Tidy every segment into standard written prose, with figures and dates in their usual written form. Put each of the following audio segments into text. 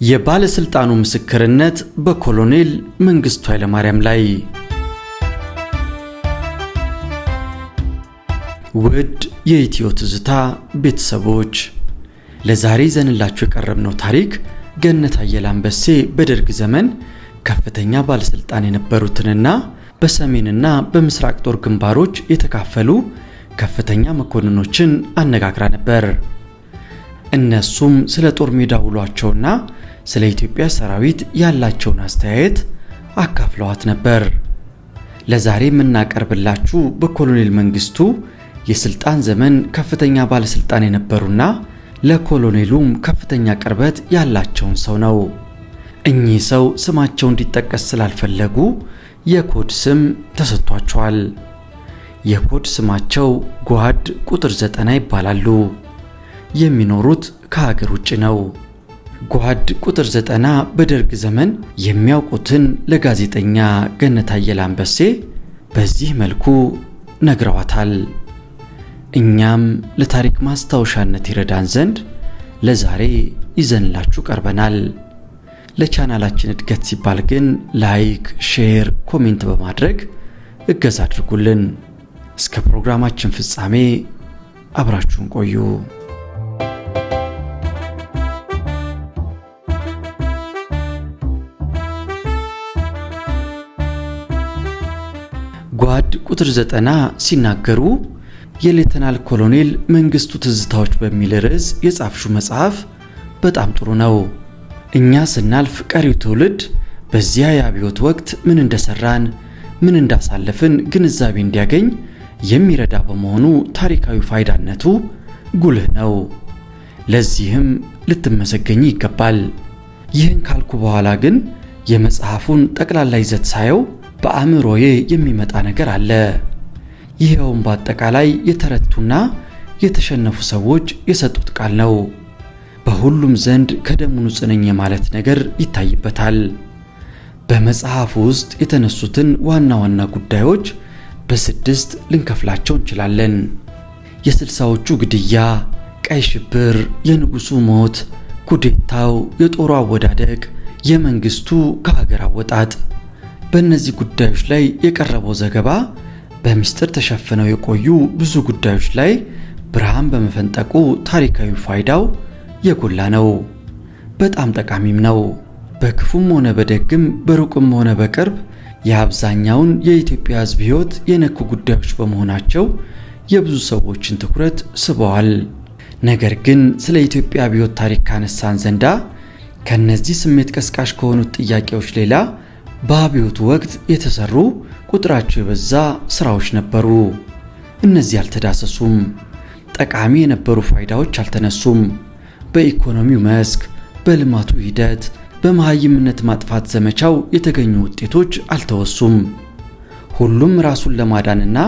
የባለስልጣኑ ምስክርነት በኮሎኔል መንግስቱ ኃይለማርያም ላይ። ውድ የኢትዮ ትዝታ ቤተሰቦች ለዛሬ ዘንላችሁ የቀረብነው ታሪክ ገነት አየለ አንበሴ በደርግ ዘመን ከፍተኛ ባለስልጣን የነበሩትንና በሰሜንና በምስራቅ ጦር ግንባሮች የተካፈሉ ከፍተኛ መኮንኖችን አነጋግራ ነበር። እነሱም ስለ ጦር ሜዳ ውሏቸውና ስለ ኢትዮጵያ ሰራዊት ያላቸውን አስተያየት አካፍለዋት ነበር። ለዛሬ የምናቀርብላችሁ በኮሎኔል መንግስቱ የስልጣን ዘመን ከፍተኛ ባለስልጣን የነበሩና ለኮሎኔሉም ከፍተኛ ቅርበት ያላቸውን ሰው ነው። እኚህ ሰው ስማቸው እንዲጠቀስ ስላልፈለጉ የኮድ ስም ተሰጥቷቸዋል። የኮድ ስማቸው ጓድ ቁጥር 9 ይባላሉ። የሚኖሩት ከሀገር ውጭ ነው። ጓድ ቁጥር 9 በደርግ ዘመን የሚያውቁትን ለጋዜጠኛ ገነት አየለ አንበሴ በዚህ መልኩ ነግረዋታል። እኛም ለታሪክ ማስታወሻነት ይረዳን ዘንድ ለዛሬ ይዘንላችሁ ቀርበናል። ለቻናላችን እድገት ሲባል ግን ላይክ፣ ሼር፣ ኮሜንት በማድረግ እገዛ አድርጉልን። እስከ ፕሮግራማችን ፍጻሜ አብራችሁን ቆዩ። ጓድ ቁጥር 9 ሲናገሩ የሌተናል ኮሎኔል መንግስቱ ትዝታዎች በሚል ርዕስ የጻፍሽው መጽሐፍ በጣም ጥሩ ነው። እኛ ስናልፍ ቀሪው ትውልድ በዚያ የአብዮት ወቅት ምን እንደሰራን፣ ምን እንዳሳለፍን ግንዛቤ እንዲያገኝ የሚረዳ በመሆኑ ታሪካዊ ፋይዳነቱ ጉልህ ነው። ለዚህም ልትመሰገኝ ይገባል። ይህን ካልኩ በኋላ ግን የመጽሐፉን ጠቅላላ ይዘት ሳየው በአእምሮዬ የሚመጣ ነገር አለ። ይሄውም በአጠቃላይ የተረቱና የተሸነፉ ሰዎች የሰጡት ቃል ነው። በሁሉም ዘንድ ከደሙ ንጹህ ነኝ ማለት ነገር ይታይበታል። በመጽሐፉ ውስጥ የተነሱትን ዋና ዋና ጉዳዮች በስድስት ልንከፍላቸው እንችላለን። የ60ዎቹ ግድያ፣ ቀይ ሽብር፣ የንጉሱ ሞት፣ ኩዴታው፣ የጦሩ አወዳደቅ፣ የመንግስቱ ከሀገር አወጣጥ። በእነዚህ ጉዳዮች ላይ የቀረበው ዘገባ በሚስጥር ተሸፍነው የቆዩ ብዙ ጉዳዮች ላይ ብርሃን በመፈንጠቁ ታሪካዊ ፋይዳው የጎላ ነው። በጣም ጠቃሚም ነው። በክፉም ሆነ በደግም በሩቅም ሆነ በቅርብ የአብዛኛውን የኢትዮጵያ ሕዝብ ሕይወት የነኩ ጉዳዮች በመሆናቸው የብዙ ሰዎችን ትኩረት ስበዋል። ነገር ግን ስለ ኢትዮጵያ አብዮት ታሪክ ካነሳን ዘንዳ ከነዚህ ስሜት ቀስቃሽ ከሆኑት ጥያቄዎች ሌላ በአብዮቱ ወቅት የተሰሩ ቁጥራቸው የበዛ ስራዎች ነበሩ። እነዚህ አልተዳሰሱም። ጠቃሚ የነበሩ ፋይዳዎች አልተነሱም። በኢኮኖሚው መስክ፣ በልማቱ ሂደት፣ በመሃይምነት ማጥፋት ዘመቻው የተገኙ ውጤቶች አልተወሱም። ሁሉም ራሱን ለማዳንና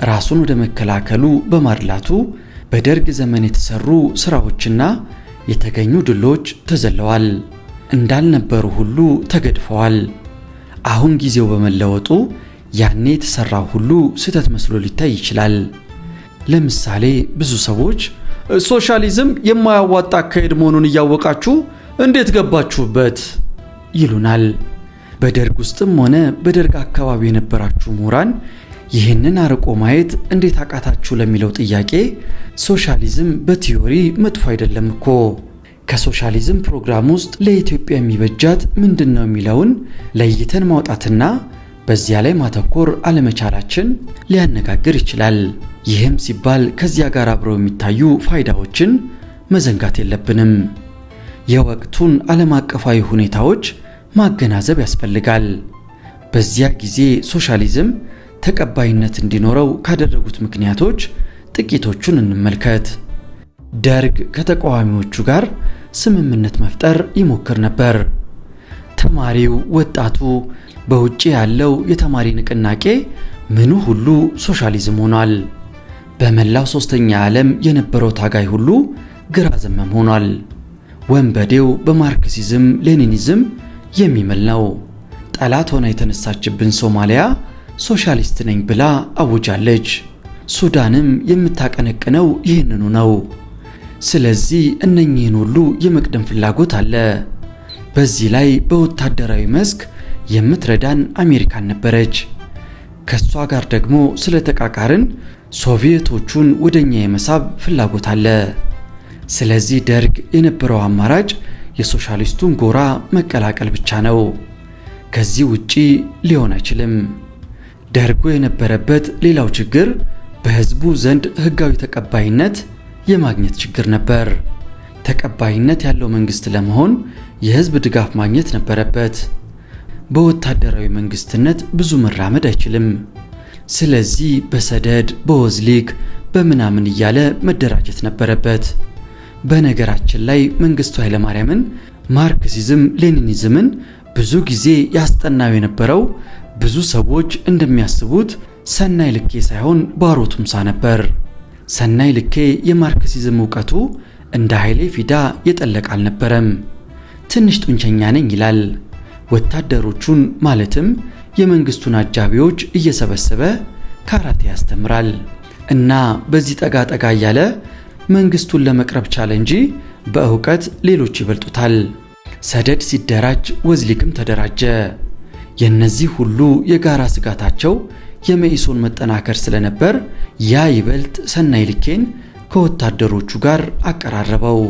ራሱን ወደ መከላከሉ በማድላቱ በደርግ ዘመን የተሰሩ ስራዎችና የተገኙ ድሎች ተዘለዋል። እንዳልነበሩ ሁሉ ተገድፈዋል። አሁን ጊዜው በመለወጡ ያኔ የተሰራው ሁሉ ስህተት መስሎ ሊታይ ይችላል። ለምሳሌ ብዙ ሰዎች ሶሻሊዝም የማያዋጣ አካሄድ መሆኑን እያወቃችሁ እንዴት ገባችሁበት ይሉናል። በደርግ ውስጥም ሆነ በደርግ አካባቢ የነበራችሁ ምሁራን ይህንን አርቆ ማየት እንዴት አቃታችሁ ለሚለው ጥያቄ ሶሻሊዝም በቲዮሪ መጥፎ አይደለም እኮ፣ ከሶሻሊዝም ፕሮግራም ውስጥ ለኢትዮጵያ የሚበጃት ምንድነው የሚለውን ለይተን ማውጣትና በዚያ ላይ ማተኮር አለመቻላችን ሊያነጋግር ይችላል። ይህም ሲባል ከዚያ ጋር አብረው የሚታዩ ፋይዳዎችን መዘንጋት የለብንም። የወቅቱን ዓለም አቀፋዊ ሁኔታዎች ማገናዘብ ያስፈልጋል። በዚያ ጊዜ ሶሻሊዝም ተቀባይነት እንዲኖረው ካደረጉት ምክንያቶች ጥቂቶቹን እንመልከት። ደርግ ከተቃዋሚዎቹ ጋር ስምምነት መፍጠር ይሞክር ነበር። ተማሪው፣ ወጣቱ፣ በውጪ ያለው የተማሪ ንቅናቄ ምኑ ሁሉ ሶሻሊዝም ሆኗል። በመላው ሶስተኛ ዓለም የነበረው ታጋይ ሁሉ ግራ ዘመም ሆኗል። ወንበዴው በማርክሲዝም ሌኒኒዝም የሚምል ነው። ጠላት ሆና የተነሳችብን ሶማሊያ ሶሻሊስት ነኝ ብላ አውጃለች። ሱዳንም የምታቀነቅነው ይህንኑ ነው። ስለዚህ እነኚህን ሁሉ የመቅደም ፍላጎት አለ። በዚህ ላይ በወታደራዊ መስክ የምትረዳን አሜሪካን ነበረች። ከሷ ጋር ደግሞ ስለተቃቃርን ሶቪየቶቹን ወደኛ የመሳብ ፍላጎት አለ። ስለዚህ ደርግ የነበረው አማራጭ የሶሻሊስቱን ጎራ መቀላቀል ብቻ ነው። ከዚህ ውጪ ሊሆን አይችልም። ደርጎ የነበረበት ሌላው ችግር በህዝቡ ዘንድ ህጋዊ ተቀባይነት የማግኘት ችግር ነበር። ተቀባይነት ያለው መንግስት ለመሆን የህዝብ ድጋፍ ማግኘት ነበረበት። በወታደራዊ መንግስትነት ብዙ መራመድ አይችልም። ስለዚህ በሰደድ በወዝሊግ በምናምን እያለ መደራጀት ነበረበት። በነገራችን ላይ መንግስቱ ኃይለማርያምን ማርክሲዝም ሌኒኒዝምን ብዙ ጊዜ ያስጠናው የነበረው ብዙ ሰዎች እንደሚያስቡት ሰናይ ልኬ ሳይሆን ባሮ ቱምሳ ነበር። ሰናይ ልኬ የማርክሲዝም ዕውቀቱ እንደ ኃይሌ ፊዳ የጠለቀ አልነበረም። ትንሽ ጡንቸኛ ነኝ ይላል። ወታደሮቹን ማለትም የመንግስቱን አጃቢዎች እየሰበሰበ ካራቴ ያስተምራል እና በዚህ ጠጋ ጠጋ እያለ መንግስቱን ለመቅረብ ቻለ እንጂ በእውቀት ሌሎች ይበልጡታል። ሰደድ ሲደራጅ ወዝሊግም ተደራጀ። የነዚህ ሁሉ የጋራ ስጋታቸው የመኢሶን መጠናከር ስለነበር ያ ይበልጥ ሰናይ ልኬን ከወታደሮቹ ጋር አቀራረበው።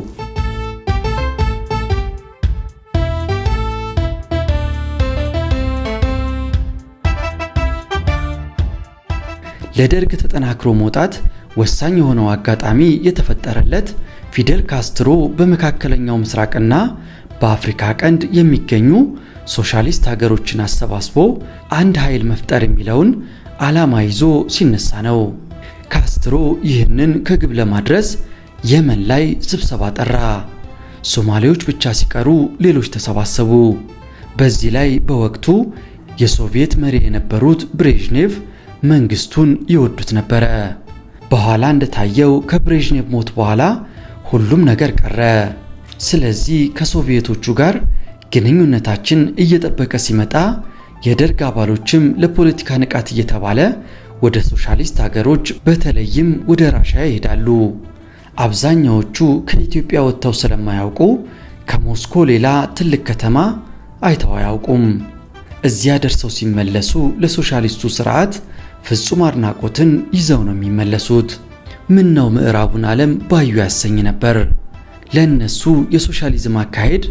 ለደርግ ተጠናክሮ መውጣት ወሳኝ የሆነው አጋጣሚ የተፈጠረለት ፊደል ካስትሮ በመካከለኛው ምስራቅና በአፍሪካ ቀንድ የሚገኙ ሶሻሊስት ሀገሮችን አሰባስቦ አንድ ኃይል መፍጠር የሚለውን ዓላማ ይዞ ሲነሳ ነው። ካስትሮ ይህንን ከግብ ለማድረስ የመን ላይ ስብሰባ ጠራ። ሶማሌዎች ብቻ ሲቀሩ ሌሎች ተሰባሰቡ። በዚህ ላይ በወቅቱ የሶቪየት መሪ የነበሩት ብሬዥኔቭ መንግስቱን ይወዱት ነበረ። በኋላ እንደታየው ከብሬዥኔቭ ሞት በኋላ ሁሉም ነገር ቀረ። ስለዚህ ከሶቪየቶቹ ጋር ግንኙነታችን እየጠበቀ ሲመጣ የደርግ አባሎችም ለፖለቲካ ንቃት እየተባለ ወደ ሶሻሊስት ሀገሮች በተለይም ወደ ራሽያ ይሄዳሉ። አብዛኛዎቹ ከኢትዮጵያ ወጥተው ስለማያውቁ ከሞስኮ ሌላ ትልቅ ከተማ አይተው አያውቁም። እዚያ ደርሰው ሲመለሱ ለሶሻሊስቱ ስርዓት ፍጹም አድናቆትን ይዘው ነው የሚመለሱት። ምን ነው ምዕራቡን ዓለም ባዩ ያሰኝ ነበር። ለነሱ የሶሻሊዝም አካሄድ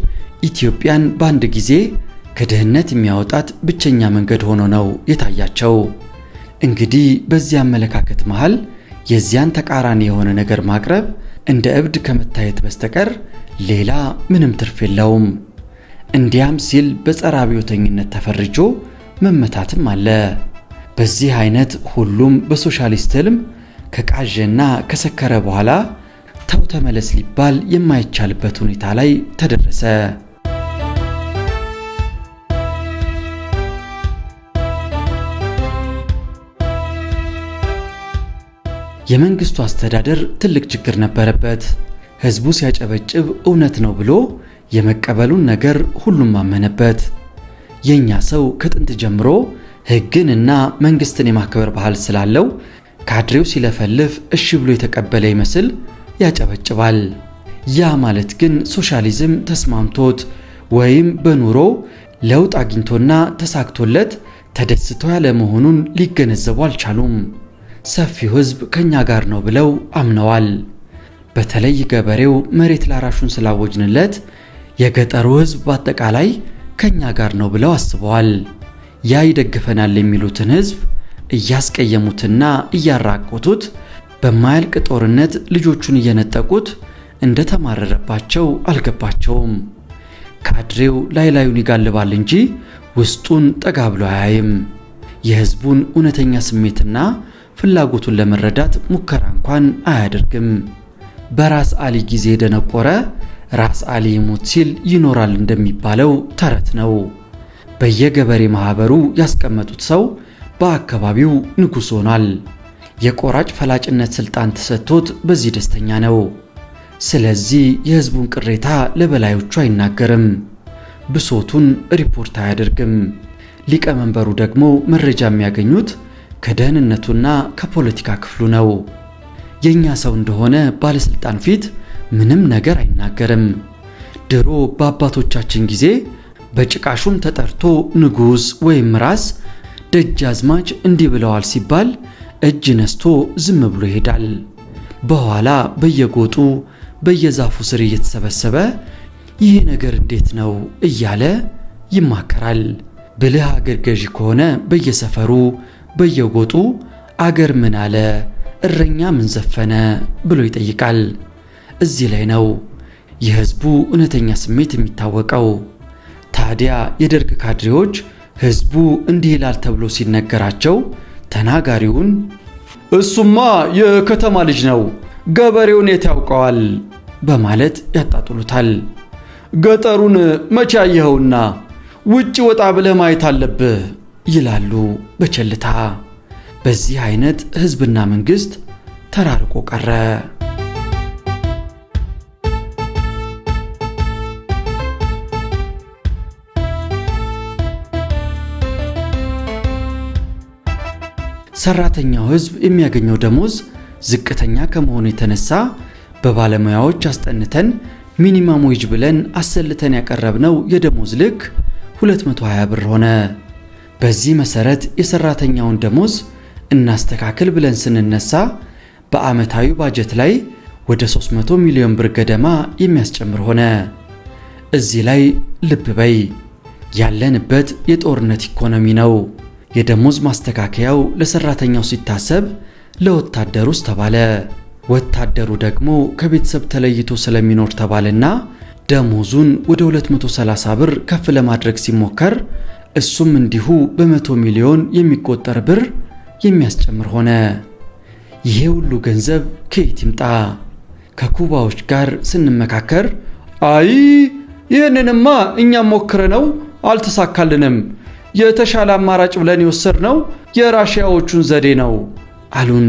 ኢትዮጵያን በአንድ ጊዜ ከድህነት የሚያወጣት ብቸኛ መንገድ ሆኖ ነው የታያቸው። እንግዲህ በዚህ አመለካከት መሃል የዚያን ተቃራኒ የሆነ ነገር ማቅረብ እንደ እብድ ከመታየት በስተቀር ሌላ ምንም ትርፍ የለውም። እንዲያም ሲል በጸረ አብዮተኝነት ተፈርጆ መመታትም አለ። በዚህ አይነት ሁሉም በሶሻሊስት ህልም ከቃዠና ከሰከረ በኋላ ተው ተመለስ ሊባል የማይቻልበት ሁኔታ ላይ ተደረሰ። የመንግስቱ አስተዳደር ትልቅ ችግር ነበረበት። ህዝቡ ሲያጨበጭብ እውነት ነው ብሎ የመቀበሉን ነገር ሁሉም አመነበት። የኛ ሰው ከጥንት ጀምሮ ህግንና መንግስትን የማክበር ባህል ስላለው ካድሬው ሲለፈልፍ እሺ ብሎ የተቀበለ ይመስል ያጨበጭባል። ያ ማለት ግን ሶሻሊዝም ተስማምቶት ወይም በኑሮ ለውጥ አግኝቶና ተሳክቶለት ተደስቶ ያለ መሆኑን ሊገነዘቡ አልቻሉም። ሰፊው ህዝብ ከኛ ጋር ነው ብለው አምነዋል። በተለይ ገበሬው መሬት ላራሹን ስላወጅንለት የገጠሩ ህዝብ በአጠቃላይ ከኛ ጋር ነው ብለው አስበዋል። ያ ይደግፈናል የሚሉትን ህዝብ እያስቀየሙትና እያራቆቱት በማያልቅ ጦርነት ልጆቹን እየነጠቁት እንደተማረረባቸው አልገባቸውም። ካድሬው ላዩን ይጋልባል እንጂ ውስጡን ጠጋ ብሎ አያይም። የህዝቡን እውነተኛ ስሜትና ፍላጎቱን ለመረዳት ሙከራ እንኳን አያደርግም። በራስ አሊ ጊዜ የደነቆረ ራስ አሊ ይሞት ሲል ይኖራል እንደሚባለው ተረት ነው። በየገበሬ ማህበሩ ያስቀመጡት ሰው በአካባቢው ንጉስ ሆኗል። የቆራጭ ፈላጭነት ስልጣን ተሰጥቶት በዚህ ደስተኛ ነው። ስለዚህ የህዝቡን ቅሬታ ለበላዮቹ አይናገርም፣ ብሶቱን ሪፖርት አያደርግም። ሊቀመንበሩ ደግሞ መረጃ የሚያገኙት ከደህንነቱና ከፖለቲካ ክፍሉ ነው። የኛ ሰው እንደሆነ ባለስልጣን ፊት ምንም ነገር አይናገርም። ድሮ በአባቶቻችን ጊዜ በጭቃሹም ተጠርቶ ንጉሥ ወይም ራስ ደጃዝማች እንዲህ ብለዋል ሲባል እጅ ነስቶ ዝም ብሎ ይሄዳል። በኋላ በየጎጡ በየዛፉ ስር እየተሰበሰበ ይህ ነገር እንዴት ነው እያለ ይማከራል። ብልህ አገር ገዢ ከሆነ በየሰፈሩ በየጎጡ አገር ምን አለ፣ እረኛ ምን ዘፈነ ብሎ ይጠይቃል። እዚህ ላይ ነው የህዝቡ እውነተኛ ስሜት የሚታወቀው። ታዲያ የደርግ ካድሬዎች ህዝቡ እንዲህ ይላል ተብሎ ሲነገራቸው ተናጋሪውን እሱማ የከተማ ልጅ ነው፣ ገበሬውን የት ያውቀዋል በማለት ያጣጥሉታል። ገጠሩን መቼ አየኸውና ውጭ ወጣ ብለህ ማየት አለብህ ይላሉ በቸልታ። በዚህ አይነት ህዝብና መንግስት ተራርቆ ቀረ። ሰራተኛው ህዝብ የሚያገኘው ደሞዝ ዝቅተኛ ከመሆኑ የተነሳ በባለሙያዎች አስጠንተን ሚኒመም ዌጅ ብለን አሰልተን ያቀረብነው የደሞዝ ልክ 220 ብር ሆነ። በዚህ መሰረት የሰራተኛውን ደሞዝ እናስተካክል ብለን ስንነሳ በአመታዊ ባጀት ላይ ወደ 300 ሚሊዮን ብር ገደማ የሚያስጨምር ሆነ። እዚህ ላይ ልብ በይ፣ ያለንበት የጦርነት ኢኮኖሚ ነው። የደሞዝ ማስተካከያው ለሰራተኛው ሲታሰብ ለወታደሩስ ተባለ። ወታደሩ ደግሞ ከቤተሰብ ተለይቶ ስለሚኖር ተባለና ደሞዙን ወደ 230 ብር ከፍ ለማድረግ ሲሞከር እሱም እንዲሁ በ100 ሚሊዮን የሚቆጠር ብር የሚያስጨምር ሆነ። ይሄ ሁሉ ገንዘብ ከየት ይምጣ? ከኩባዎች ጋር ስንመካከር አይ ይህንንማ እኛም ሞክረነው አልተሳካልንም፣ የተሻለ አማራጭ ብለን የወሰድነው የራሺያዎቹን ዘዴ ነው አሉን።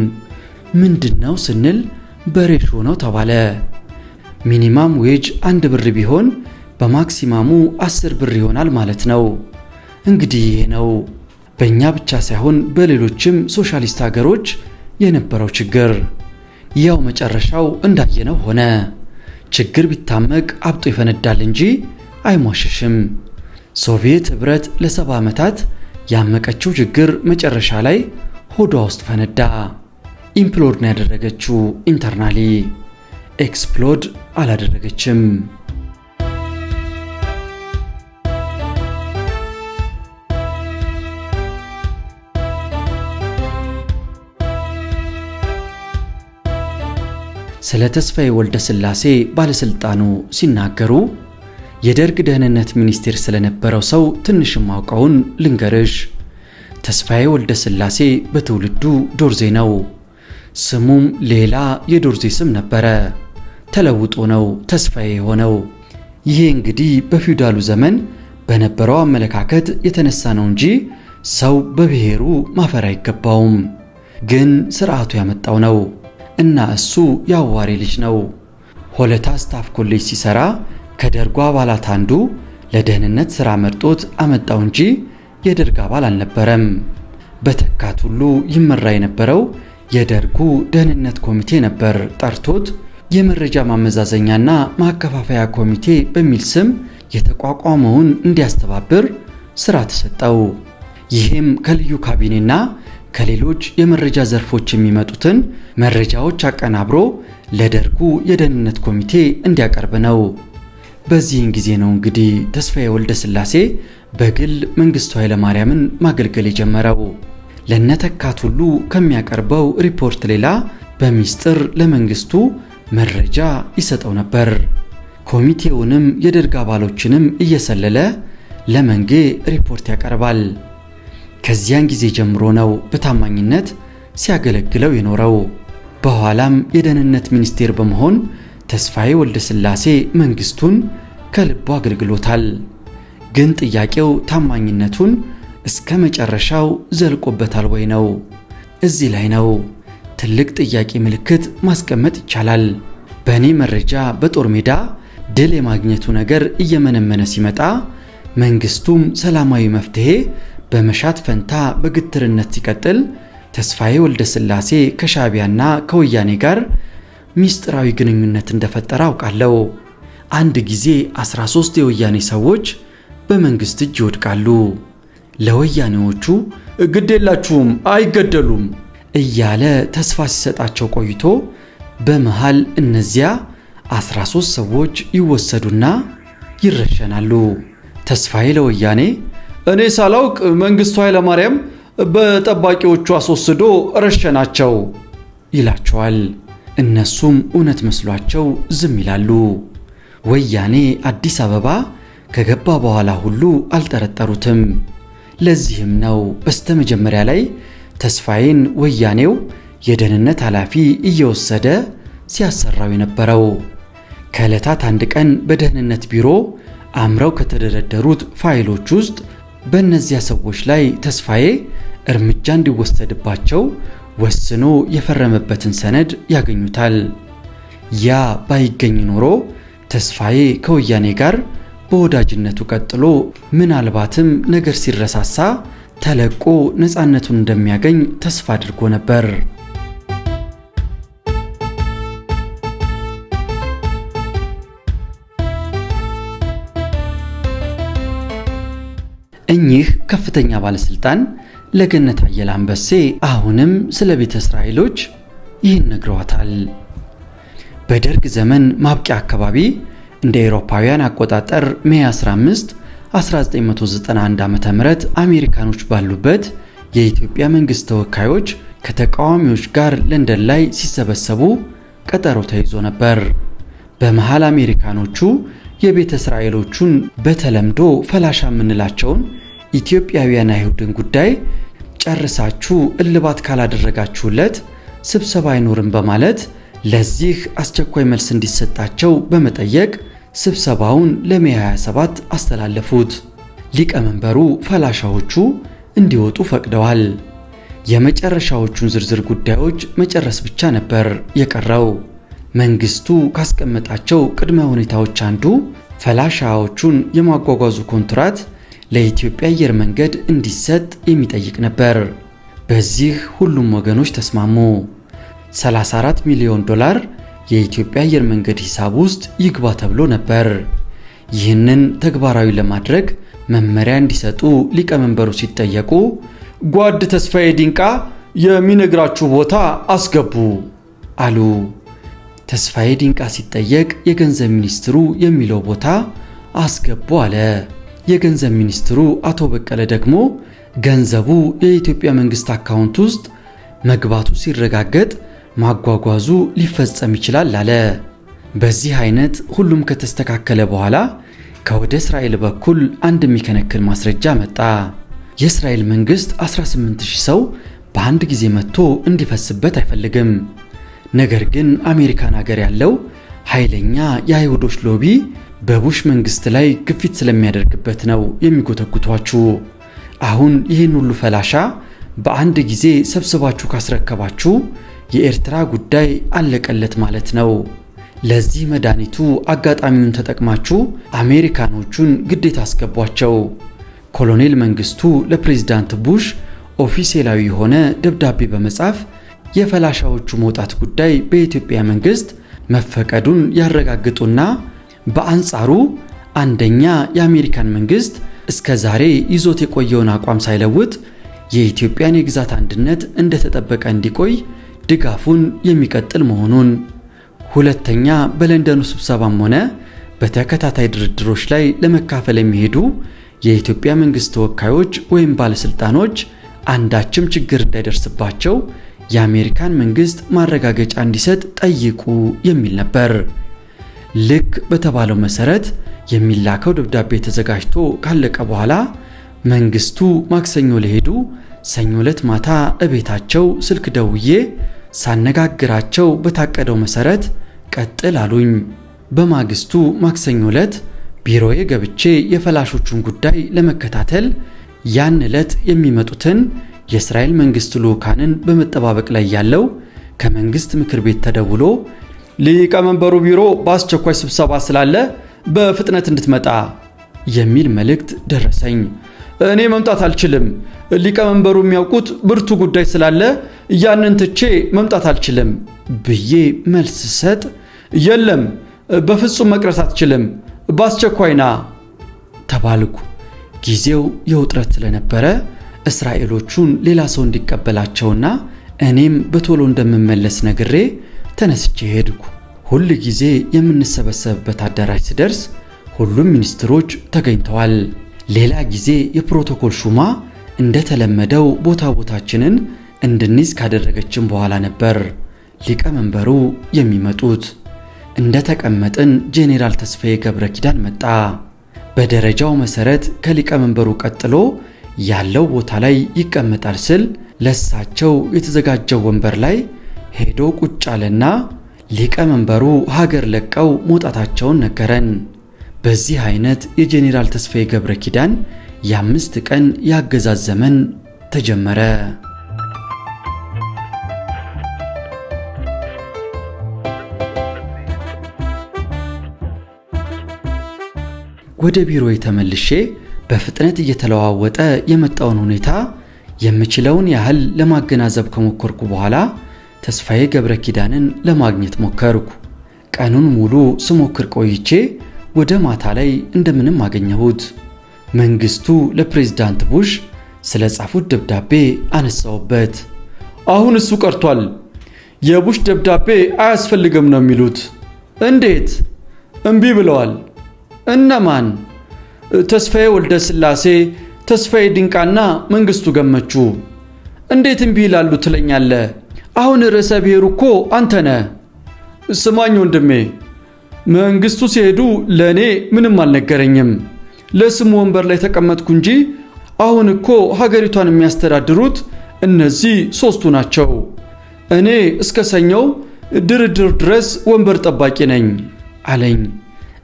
ምንድነው ስንል በሬሾ ነው ተባለ። ሚኒማም ዌጅ 1 ብር ቢሆን በማክሲማሙ 10 ብር ይሆናል ማለት ነው። እንግዲህ ይሄ ነው በእኛ ብቻ ሳይሆን በሌሎችም ሶሻሊስት ሀገሮች የነበረው ችግር። ያው መጨረሻው እንዳየነው ሆነ። ችግር ቢታመቅ አብጦ ይፈነዳል እንጂ አይሟሽሽም። ሶቪየት ህብረት ለ70 ዓመታት ያመቀችው ችግር መጨረሻ ላይ ሆዷ ውስጥ ፈነዳ። ኢምፕሎድ ነው ያደረገችው ኢንተርናሊ፣ ኤክስፕሎድ አላደረገችም። ስለ ተስፋዬ ወልደ ሥላሴ ባለስልጣኑ ሲናገሩ የደርግ ደህንነት ሚኒስቴር ስለነበረው ሰው ትንሽ ማውቀውን ልንገርሽ። ተስፋዬ ወልደ ሥላሴ በትውልዱ ዶርዜ ነው። ስሙም ሌላ የዶርዜ ስም ነበረ፣ ተለውጦ ነው ተስፋዬ የሆነው። ይሄ እንግዲህ በፊውዳሉ ዘመን በነበረው አመለካከት የተነሳ ነው እንጂ ሰው በብሔሩ ማፈር አይገባውም። ግን ስርዓቱ ያመጣው ነው እና እሱ የአዋሬ ልጅ ነው። ሆለታ ስታፍ ኮሌጅ ሲሰራ ከደርጉ አባላት አንዱ ለደህንነት ሥራ መርጦት አመጣው እንጂ የደርግ አባል አልነበረም። በተካት ሁሉ ይመራ የነበረው የደርጉ ደህንነት ኮሚቴ ነበር ጠርቶት የመረጃ ማመዛዘኛና ማከፋፈያ ኮሚቴ በሚል ስም የተቋቋመውን እንዲያስተባብር ሥራ ተሰጠው። ይህም ከልዩ ካቢኔና ከሌሎች የመረጃ ዘርፎች የሚመጡትን መረጃዎች አቀናብሮ ለደርጉ የደህንነት ኮሚቴ እንዲያቀርብ ነው። በዚህን ጊዜ ነው እንግዲህ ተስፋዬ ወልደ ሥላሴ በግል መንግስቱ ኃይለማርያምን ማገልገል የጀመረው። ለነተካት ሁሉ ከሚያቀርበው ሪፖርት ሌላ በሚስጥር ለመንግስቱ መረጃ ይሰጠው ነበር። ኮሚቴውንም የደርግ አባሎችንም እየሰለለ ለመንጌ ሪፖርት ያቀርባል። ከዚያን ጊዜ ጀምሮ ነው በታማኝነት ሲያገለግለው የኖረው። በኋላም የደህንነት ሚኒስቴር በመሆን ተስፋዬ ወልደ ሥላሴ መንግስቱን ከልቡ አገልግሎታል። ግን ጥያቄው ታማኝነቱን እስከ መጨረሻው ዘልቆበታል ወይ ነው። እዚህ ላይ ነው ትልቅ ጥያቄ ምልክት ማስቀመጥ ይቻላል። በእኔ መረጃ በጦር ሜዳ ድል የማግኘቱ ነገር እየመነመነ ሲመጣ መንግስቱም ሰላማዊ መፍትሄ በመሻት ፈንታ በግትርነት ሲቀጥል ተስፋዬ ወልደ ሥላሴ ከሻዕቢያና ከወያኔ ጋር ሚስጥራዊ ግንኙነት እንደፈጠረ አውቃለሁ። አንድ ጊዜ 13 የወያኔ ሰዎች በመንግስት እጅ ይወድቃሉ። ለወያኔዎቹ ግዴላችሁም አይገደሉም እያለ ተስፋ ሲሰጣቸው ቆይቶ በመሃል እነዚያ 13 ሰዎች ይወሰዱና ይረሸናሉ። ተስፋዬ ለወያኔ እኔ ሳላውቅ መንግስቱ ኃይለማርያም በጠባቂዎቹ አስወስዶ ረሸናቸው ይላቸዋል። እነሱም እውነት መስሏቸው ዝም ይላሉ። ወያኔ አዲስ አበባ ከገባ በኋላ ሁሉ አልጠረጠሩትም። ለዚህም ነው በስተመጀመሪያ ላይ ተስፋዬን ወያኔው የደህንነት ኃላፊ እየወሰደ ሲያሰራው የነበረው። ከዕለታት አንድ ቀን በደህንነት ቢሮ አምረው ከተደረደሩት ፋይሎች ውስጥ በእነዚያ ሰዎች ላይ ተስፋዬ እርምጃ እንዲወሰድባቸው ወስኖ የፈረመበትን ሰነድ ያገኙታል። ያ ባይገኝ ኖሮ ተስፋዬ ከወያኔ ጋር በወዳጅነቱ ቀጥሎ ምናልባትም ነገር ሲረሳሳ ተለቆ ነፃነቱን እንደሚያገኝ ተስፋ አድርጎ ነበር። እኚህ ከፍተኛ ባለስልጣን ለገነት አየለ አንበሴ አሁንም ስለ ቤተ እስራኤሎች ይህን ነግረዋታል። በደርግ ዘመን ማብቂያ አካባቢ እንደ አውሮፓውያን አቆጣጠር ሜይ 15 1991 ዓ.ም አሜሪካኖች ባሉበት የኢትዮጵያ መንግስት ተወካዮች ከተቃዋሚዎች ጋር ለንደን ላይ ሲሰበሰቡ ቀጠሮ ተይዞ ነበር። በመሃል አሜሪካኖቹ የቤተ እስራኤሎቹን በተለምዶ ፈላሻ የምንላቸውን ኢትዮጵያውያን አይሁድን ጉዳይ ጨርሳችሁ እልባት ካላደረጋችሁለት ስብሰባ አይኖርም በማለት ለዚህ አስቸኳይ መልስ እንዲሰጣቸው በመጠየቅ ስብሰባውን ለሜይ 27 አስተላለፉት። ሊቀመንበሩ ፈላሻዎቹ እንዲወጡ ፈቅደዋል። የመጨረሻዎቹን ዝርዝር ጉዳዮች መጨረስ ብቻ ነበር የቀረው። መንግስቱ ካስቀመጣቸው ቅድመ ሁኔታዎች አንዱ ፈላሻዎቹን የማጓጓዙ ኮንትራት ለኢትዮጵያ አየር መንገድ እንዲሰጥ የሚጠይቅ ነበር። በዚህ ሁሉም ወገኖች ተስማሙ። 34 ሚሊዮን ዶላር የኢትዮጵያ አየር መንገድ ሂሳብ ውስጥ ይግባ ተብሎ ነበር። ይህንን ተግባራዊ ለማድረግ መመሪያ እንዲሰጡ ሊቀመንበሩ ሲጠየቁ ጓድ ተስፋዬ ዲንቃ የሚነግራችሁ ቦታ አስገቡ አሉ። ተስፋዬ ዲንቃ ሲጠየቅ የገንዘብ ሚኒስትሩ የሚለው ቦታ አስገቡ አለ። የገንዘብ ሚኒስትሩ አቶ በቀለ ደግሞ ገንዘቡ የኢትዮጵያ መንግስት አካውንት ውስጥ መግባቱ ሲረጋገጥ ማጓጓዙ ሊፈጸም ይችላል አለ። በዚህ አይነት ሁሉም ከተስተካከለ በኋላ ከወደ እስራኤል በኩል አንድ የሚከነክን ማስረጃ መጣ። የእስራኤል መንግስት 18000 ሰው በአንድ ጊዜ መጥቶ እንዲፈስበት አይፈልግም። ነገር ግን አሜሪካን ሀገር ያለው ኃይለኛ የአይሁዶች ሎቢ በቡሽ መንግስት ላይ ግፊት ስለሚያደርግበት ነው የሚጎተጉቷችሁ። አሁን ይህን ሁሉ ፈላሻ በአንድ ጊዜ ሰብስባችሁ ካስረከባችሁ የኤርትራ ጉዳይ አለቀለት ማለት ነው። ለዚህ መድኃኒቱ አጋጣሚውን ተጠቅማችሁ አሜሪካኖቹን ግዴታ አስገቧቸው። ኮሎኔል መንግስቱ ለፕሬዝዳንት ቡሽ ኦፊሴላዊ የሆነ ደብዳቤ በመጻፍ የፈላሻዎቹ መውጣት ጉዳይ በኢትዮጵያ መንግስት መፈቀዱን ያረጋግጡና በአንጻሩ አንደኛ የአሜሪካን መንግስት እስከ ዛሬ ይዞት የቆየውን አቋም ሳይለውጥ የኢትዮጵያን የግዛት አንድነት እንደተጠበቀ እንዲቆይ ድጋፉን የሚቀጥል መሆኑን፣ ሁለተኛ በለንደኑ ስብሰባም ሆነ በተከታታይ ድርድሮች ላይ ለመካፈል የሚሄዱ የኢትዮጵያ መንግስት ተወካዮች ወይም ባለስልጣኖች አንዳችም ችግር እንዳይደርስባቸው የአሜሪካን መንግስት ማረጋገጫ እንዲሰጥ ጠይቁ የሚል ነበር። ልክ በተባለው መሰረት የሚላከው ደብዳቤ ተዘጋጅቶ ካለቀ በኋላ መንግስቱ ማክሰኞ ለሄዱ ሰኞ ዕለት ማታ እቤታቸው ስልክ ደውዬ ሳነጋግራቸው በታቀደው መሰረት ቀጥል አሉኝ። በማግስቱ ማክሰኞ ዕለት ቢሮዬ ገብቼ የፈላሾቹን ጉዳይ ለመከታተል ያን ዕለት የሚመጡትን የእስራኤል መንግስት ልዑካንን በመጠባበቅ ላይ ያለው ከመንግስት ምክር ቤት ተደውሎ ሊቀመንበሩ ቢሮ በአስቸኳይ ስብሰባ ስላለ በፍጥነት እንድትመጣ የሚል መልእክት ደረሰኝ። እኔ መምጣት አልችልም፣ ሊቀመንበሩ የሚያውቁት ብርቱ ጉዳይ ስላለ ያንን ትቼ መምጣት አልችልም ብዬ መልስ ሰጥ፣ የለም በፍጹም መቅረት አትችልም፣ በአስቸኳይና ተባልኩ። ጊዜው የውጥረት ስለነበረ እስራኤሎቹን ሌላ ሰው እንዲቀበላቸውና እኔም በቶሎ እንደምመለስ ነግሬ ተነስቼ ሄድኩ። ሁል ጊዜ የምንሰበሰብበት አዳራሽ ስደርስ ሁሉም ሚኒስትሮች ተገኝተዋል። ሌላ ጊዜ የፕሮቶኮል ሹማ እንደተለመደው ቦታችንን እንድንይዝ ካደረገችን በኋላ ነበር ሊቀመንበሩ የሚመጡት። እንደተቀመጥን ጄኔራል ተስፋዬ ገብረ ኪዳን መጣ። በደረጃው መሰረት ከሊቀመንበሩ ቀጥሎ ያለው ቦታ ላይ ይቀመጣል ስል ለሳቸው የተዘጋጀው ወንበር ላይ ሄዶ ቁጭ አለና ሊቀመንበሩ ሀገር ለቀው መውጣታቸውን ነገረን። በዚህ አይነት የጄኔራል ተስፋዬ ገብረ ኪዳን የ5 ቀን የአገዛዝ ዘመን ተጀመረ። ወደ ቢሮ ተመልሼ በፍጥነት እየተለዋወጠ የመጣውን ሁኔታ የምችለውን ያህል ለማገናዘብ ከሞከርኩ በኋላ ተስፋዬ ገብረ ኪዳንን ለማግኘት ሞከርኩ። ቀኑን ሙሉ ስሞክር ቆይቼ ወደ ማታ ላይ እንደምንም አገኘሁት። መንግስቱ ለፕሬዝዳንት ቡሽ ስለ ጻፉት ደብዳቤ አነሳውበት። አሁን እሱ ቀርቷል፣ የቡሽ ደብዳቤ አያስፈልግም ነው የሚሉት። እንዴት? እምቢ ብለዋል። እነማን? ተስፋዬ ወልደ ስላሴ፣ ተስፋዬ ድንቃና መንግስቱ ገመቹ። እንዴት እምቢ ይላሉ ትለኛለህ? አሁን ርዕሰ ብሔሩ እኮ አንተ ነህ። ስማኝ ወንድሜ፣ መንግስቱ ሲሄዱ ለእኔ ምንም አልነገረኝም። ለስሙ ወንበር ላይ ተቀመጥኩ እንጂ አሁን እኮ ሀገሪቷን የሚያስተዳድሩት እነዚህ 3ቱ ናቸው። እኔ እስከ ሰኞው ድርድር ድረስ ወንበር ጠባቂ ነኝ አለኝ።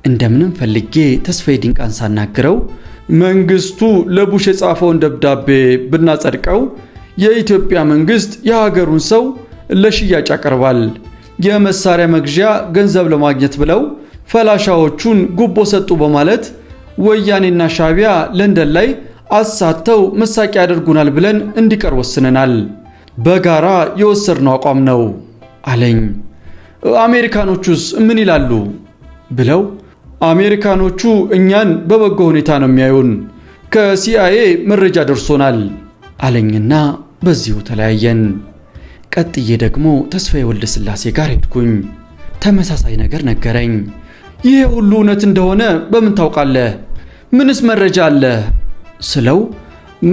እንደምንም ፈልጌ ተስፋዬ ድንቃን ሳናግረው መንግስቱ ለቡሽ የጻፈውን ደብዳቤ ብናጸድቀው የኢትዮጵያ መንግስት የሀገሩን ሰው ለሽያጭ ያቀርባል። የመሳሪያ መግዣ ገንዘብ ለማግኘት ብለው ፈላሻዎቹን ጉቦ ሰጡ በማለት ወያኔና ሻቢያ ለንደን ላይ አሳተው መሳቂያ ያደርጉናል ብለን እንዲቀር ወስነናል። በጋራ የወሰድነው አቋም ነው አለኝ። አሜሪካኖቹስ ምን ይላሉ ብለው አሜሪካኖቹ እኛን በበጎ ሁኔታ ነው የሚያዩን፣ ከሲአይኤ መረጃ ደርሶናል አለኝና በዚሁ ተለያየን። ቀጥዬ ደግሞ ተስፋዬ ወልደ ስላሴ ጋር ሄድኩኝ። ተመሳሳይ ነገር ነገረኝ። ይሄ ሁሉ እውነት እንደሆነ በምን ታውቃለህ? ምንስ መረጃ አለ ስለው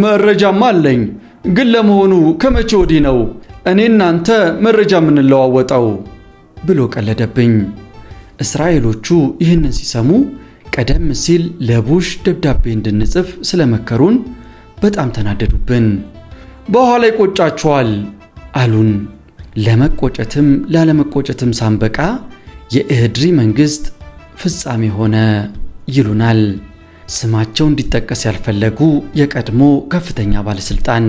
መረጃማ አለኝ፣ ግን ለመሆኑ ከመቼ ወዲህ ነው እኔ እናንተ መረጃ የምንለዋወጠው ብሎ ቀለደብኝ። እስራኤሎቹ ይህንን ሲሰሙ ቀደም ሲል ለቡሽ ደብዳቤ እንድንጽፍ ስለመከሩን በጣም ተናደዱብን። በኋላ ይቆጫቸዋል አሉን። ለመቆጨትም ላለመቆጨትም ሳንበቃ የኢህድሪ መንግስት ፍጻሜ ሆነ ይሉናል። ስማቸው እንዲጠቀስ ያልፈለጉ የቀድሞ ከፍተኛ ባለስልጣን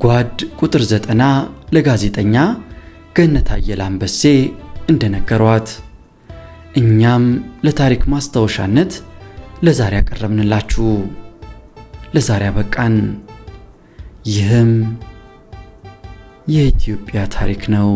ጓድ ቁጥር 90 ለጋዜጠኛ ገነት አየለ አንበሴ እንደነገሯት እኛም ለታሪክ ማስታወሻነት ለዛሬ ያቀረብንላችሁ። ለዛሬ አበቃን። ይህም የኢትዮጵያ ታሪክ ነው።